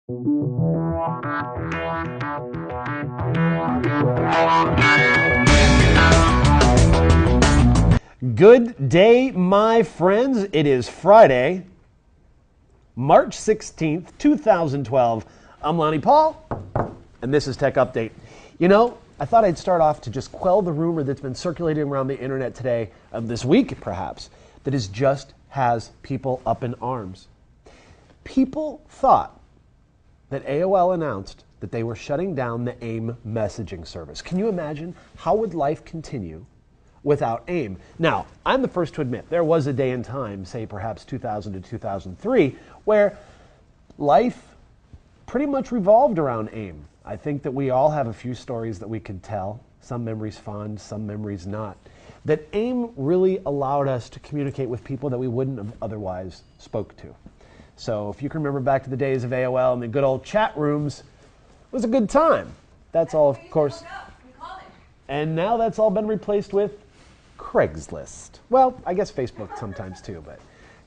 Good day, my friends. It is Friday, March 16th, 2012. I'm Lonnie Paul, and this is Tech Update. You know, I thought I'd start off to just quell the rumor that's been circulating around the internet today, this week perhaps, that is just has people up in arms. People thought that AOL announced that they were shutting down the AIM messaging service. Can you imagine? How would life continue without AIM? Now, I'm the first to admit there was a day and time, say perhaps 2000 to 2003, where life pretty much revolved around AIM. I think that we all have a few stories that we could tell, some memories fond, some memories not, that AIM really allowed us to communicate with people that we wouldn't have otherwise spoke to. So if you can remember back to the days of AOL and the good old chat rooms, it was a good time. That's all, of course. And now that's all been replaced with Craigslist. Well, I guess Facebook sometimes too, but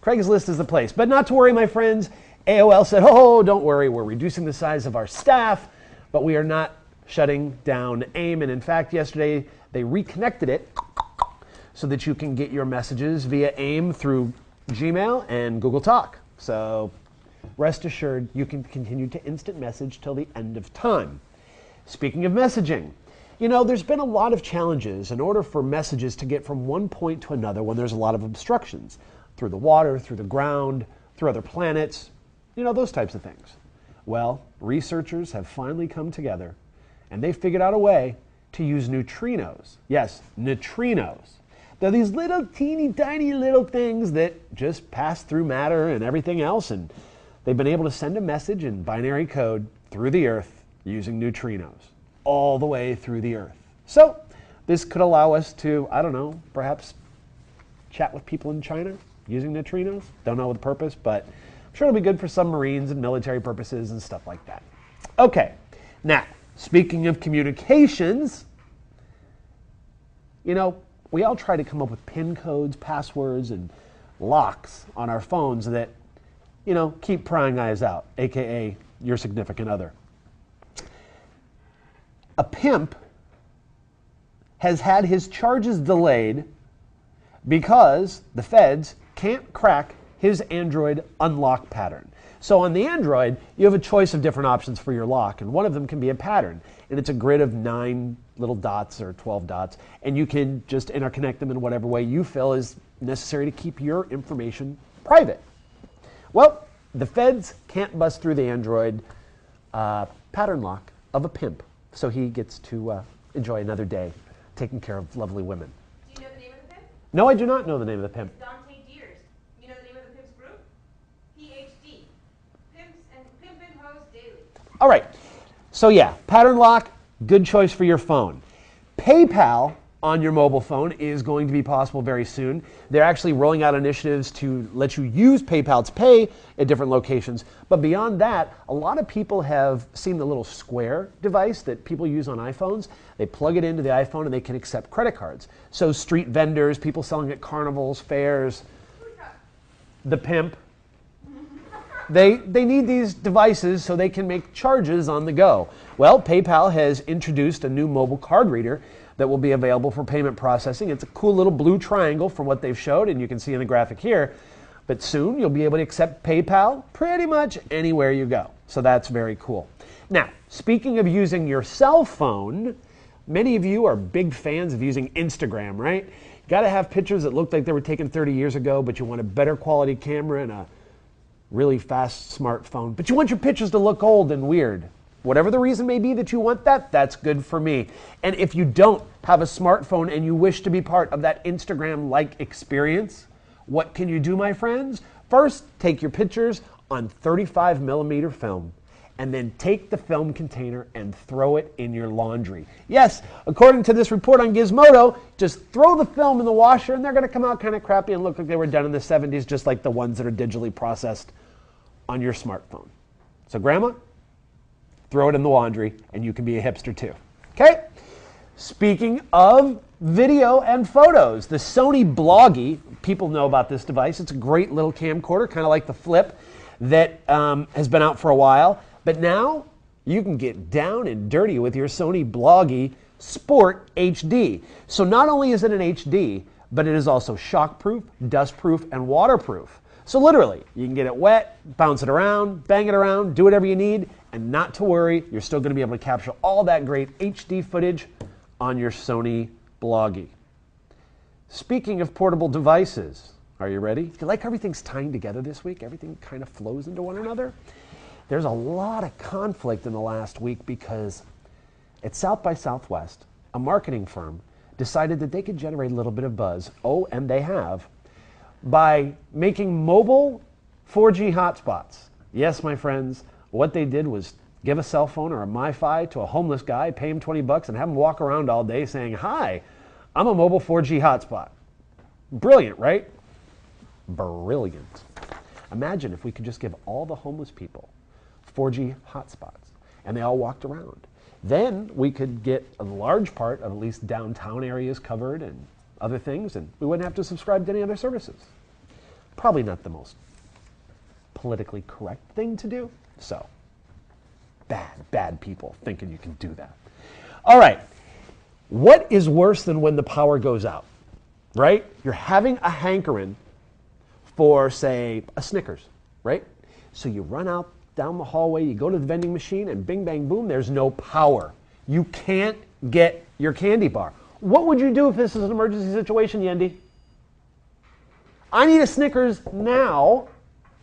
Craigslist is the place. But not to worry, my friends. AOL said, oh, don't worry, we're reducing the size of our staff, but we are not shutting down AIM. And in fact, yesterday they reconnected it so that you can get your messages via AIM through Gmail and Google Talk. So rest assured, you can continue to instant message till the end of time. Speaking of messaging, you know, there's been a lot of challenges in order for messages to get from one point to another when there's a lot of obstructions through the water, through the ground, through other planets, you know, those types of things. Well, researchers have finally come together and they figured out a way to use neutrinos. Yes, neutrinos. They're these little teeny tiny little things that just pass through matter and everything else, and they've been able to send a message in binary code through the Earth using neutrinos, all the way through the Earth. So this could allow us to, I don't know, perhaps chat with people in China using neutrinos. Don't know the purpose, but I'm sure it'll be good for submarines and military purposes and stuff like that. Okay, now, speaking of communications, you know, we all try to come up with PIN codes, passwords, and locks on our phones that, you know, keep prying eyes out, aka your significant other. A pimp has had his charges delayed because the feds can't crack his Android unlock pattern. So on the Android, you have a choice of different options for your lock, and one of them can be a pattern. And it's a grid of 9 little dots or 12 dots, and you can just interconnect them in whatever way you feel is necessary to keep your information private. Well, the feds can't bust through the Android pattern lock of a pimp, so he gets to enjoy another day taking care of lovely women. Do you know the name of the pimp? No, I do not know the name of the pimp. It's Dante Deers. You know the name of the pimp's group? PhD. Pimps and Pimpin' Hoes Daily. All right. So yeah, pattern lock, good choice for your phone. PayPal on your mobile phone is going to be possible very soon. They're actually rolling out initiatives to let you use PayPal to pay at different locations. But beyond that, a lot of people have seen the little square device that people use on iPhones. They plug it into the iPhone and they can accept credit cards. So street vendors, people selling at carnivals, fairs, the pimp, They need these devices so they can make charges on the go. Well, PayPal has introduced a new mobile card reader that will be available for payment processing. It's a cool little blue triangle from what they've showed, and you can see in the graphic here. But soon you'll be able to accept PayPal pretty much anywhere you go. So that's very cool. Now, speaking of using your cell phone, many of you are big fans of using Instagram, right? You got to have pictures that look like they were taken 30 years ago, but you want a better quality camera and a really fast smartphone, but you want your pictures to look old and weird. Whatever the reason may be that you want that, that's good for me. And if you don't have a smartphone and you wish to be part of that Instagram-like experience, what can you do, my friends? First, take your pictures on 35 millimeter film, and then take the film container and throw it in your laundry. Yes, according to this report on Gizmodo, just throw the film in the washer and they're going to come out kind of crappy and look like they were done in the 70s, just like the ones that are digitally processed on your smartphone. So grandma, throw it in the laundry and you can be a hipster too. Okay? Speaking of video and photos, the Sony Bloggie, people know about this device. It's a great little camcorder, kind of like the Flip, that has been out for a while. But now you can get down and dirty with your Sony Bloggie Sport HD. So not only is it an HD, but it is also shockproof, dustproof, and waterproof. So literally, you can get it wet, bounce it around, bang it around, do whatever you need, and not to worry, you're still going to be able to capture all that great HD footage on your Sony Bloggie. Speaking of portable devices, are you ready? Do you like how everything's tying together this week? Everything kind of flows into one another? There's a lot of conflict in the last week because at South by Southwest, a marketing firm decided that they could generate a little bit of buzz, oh, and they have, by making mobile 4G hotspots. Yes, my friends, what they did was give a cell phone or a MiFi to a homeless guy, pay him $20 and have him walk around all day saying, "Hi, I'm a mobile 4G hotspot." Brilliant, right? Brilliant. Imagine if we could just give all the homeless people 4G hotspots and they all walked around. Then we could get a large part of at least downtown areas covered and other things, and we wouldn't have to subscribe to any other services. Probably not the most politically correct thing to do. So, bad people thinking you can do that. All right. What is worse than when the power goes out? Right? You're having a hankering for, say, a Snickers, right? So you run out down the hallway, you go to the vending machine, and bing, bang, boom, there's no power. You can't get your candy bar. What would you do if this is an emergency situation, Yendi? I need a Snickers now,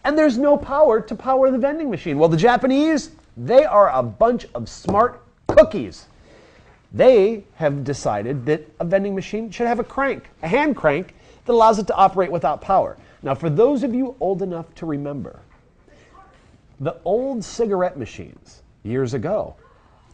and there's no power to power the vending machine. Well, the Japanese, they are a bunch of smart cookies. They have decided that a vending machine should have a crank, a hand crank, that allows it to operate without power. Now, for those of you old enough to remember, the old cigarette machines years ago,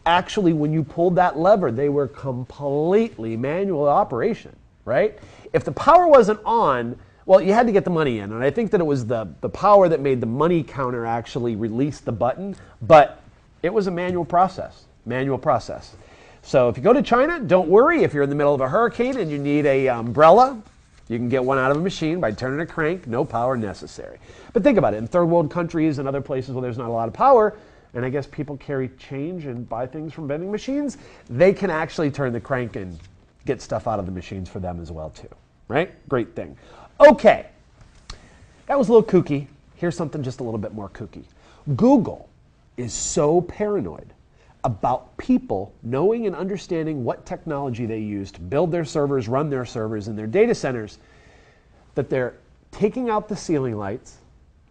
actually, when you pulled that lever, they were completely manual operation, right? If the power wasn't on, well, you had to get the money in. And I think that it was the power that made the money counter actually release the button. But it was a manual process, So if you go to China, don't worry. If you're in the middle of a hurricane and you need an umbrella, you can get one out of a machine by turning a crank, no power necessary. But think about it. In third world countries and other places where there's not a lot of power, and I guess people carry change and buy things from vending machines, they can actually turn the crank and get stuff out of the machines for them as well too, right? Great thing. Okay, that was a little kooky. Here's something just a little bit more kooky. Google is so paranoid about people knowing and understanding what technology they use to build their servers, run their servers in their data centers, that they're taking out the ceiling lights,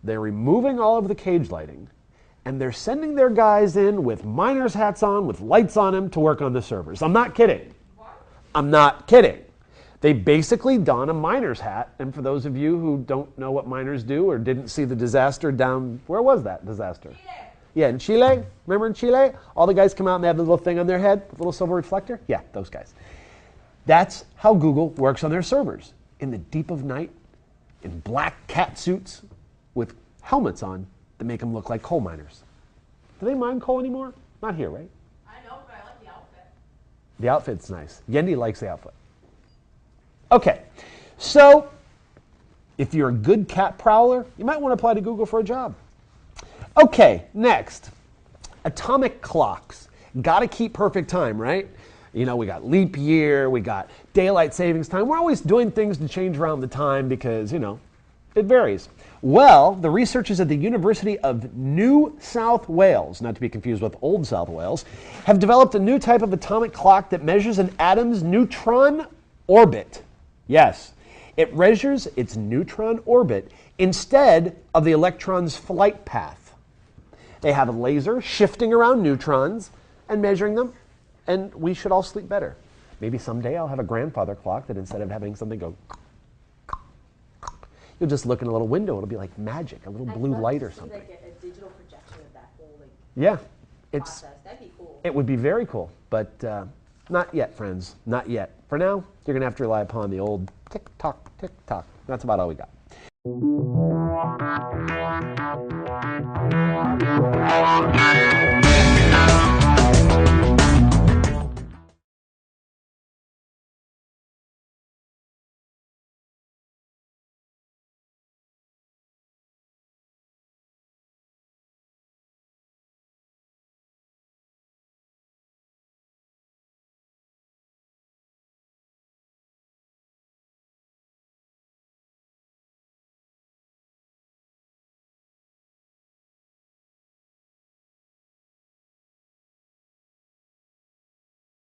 they're removing all of the cage lighting, and they're sending their guys in with miners' hats on, with lights on them to work on the servers. I'm not kidding. I'm not kidding. They basically don a miner's hat, and for those of you who don't know what miners do or didn't see the disaster down, where was that disaster? Chile. Yeah, in Chile. Remember in Chile? All the guys come out and they have the little thing on their head, the little silver reflector? Yeah, those guys. That's how Google works on their servers. In the deep of night, in black cat suits with helmets on that make them look like coal miners. Do they mine coal anymore? Not here, right? I know, but I like the outfit. The outfit's nice. Yendi likes the outfit. Okay, so if you're a good cat prowler, you might want to apply to Google for a job. Okay, next, atomic clocks. Got to keep perfect time, right? You know, we got leap year, we got daylight savings time. We're always doing things to change around the time because, you know, it varies. Well, the researchers at the University of New South Wales, not to be confused with Old South Wales, have developed a new type of atomic clock that measures an atom's neutron orbit. Yes, it measures its neutron orbit instead of the electron's flight path. They have a laser shifting around neutrons and measuring them, and we should all sleep better. Maybe someday I'll have a grandfather clock that instead of having something go, you'll just look in a little window. It'll be like magic, a little blue light or something. Like a digital projection of that whole Yeah, process. That'd be cool. it would be very cool, but not yet, friends. Not yet. For now, you're going to have to rely upon the old tick-tock, tick-tock. That's about all we got.